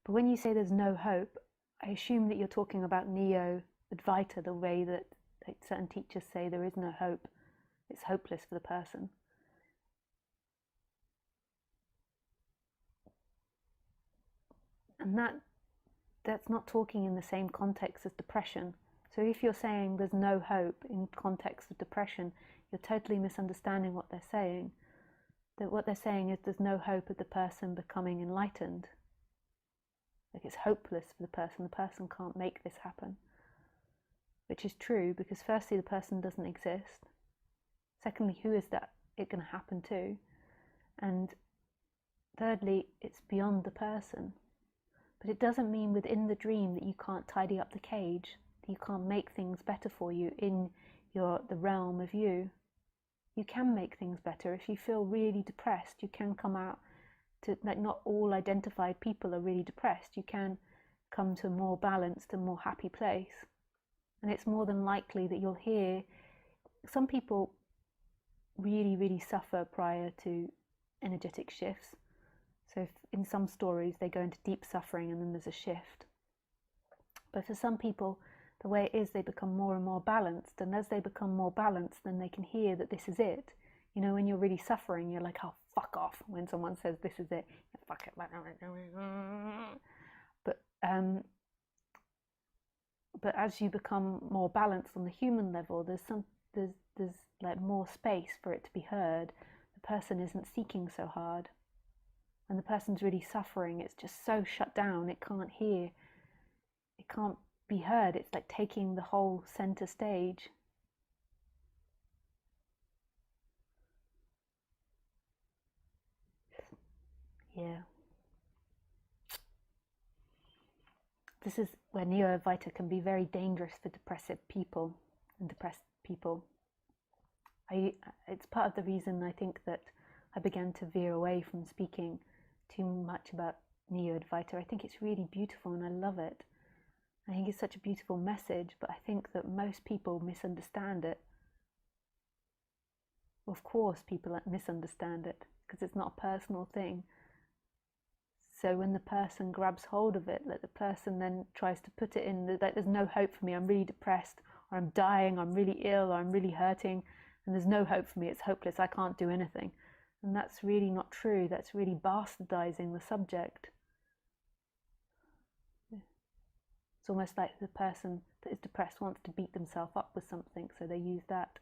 But when you say there's no hope, I assume that you're talking about Neo-Advaita, the way that certain teachers say there is no hope. It's hopeless for the person. And that's not talking in the same context as depression. So if you're saying there's no hope in context of depression, you're totally misunderstanding what they're saying. That what they're saying is there's no hope of the person becoming enlightened. Like it's hopeless for the person can't make this happen. Which is true, because firstly the person doesn't exist. Secondly, who is that it going to happen to? And thirdly, it's beyond the person. But it doesn't mean within the dream that you can't tidy up the cage, that you can't make things better for you in the realm of you. You can make things better. If you feel really depressed, you can come out to, like, not all identified people are really depressed. You can come to a more balanced and more happy place. And it's more than likely that you'll hear, some people really, really suffer prior to energetic shifts. So in some stories, they go into deep suffering and then there's a shift. But for some people, the way it is, they become more and more balanced. And as they become more balanced, then they can hear that this is it. You know, when you're really suffering, you're like, oh, fuck off. When someone says this is it, fuck it. But as you become more balanced on the human level, there's like more space for it to be heard. The person isn't seeking so hard. And the person's really suffering, it's just so shut down, it can't hear, it can't be heard. It's like taking the whole center stage. Yeah. This is where Neo-Advaita can be very dangerous for depressive people and depressed people. It's part of the reason I think that I began to veer away from speaking too much about Neo-Advaita. I think it's really beautiful and I love it. I think it's such a beautiful message, but I think that most people misunderstand it. Of course people misunderstand it, because it's not a personal thing. So when the person grabs hold of it, like the person then tries to put it in, like there's no hope for me, I'm really depressed, or I'm dying, I'm really ill, or I'm really hurting, and there's no hope for me, it's hopeless, I can't do anything. And that's really not true. That's really bastardizing the subject. It's almost like the person that is depressed wants to beat themselves up with something, so they use that.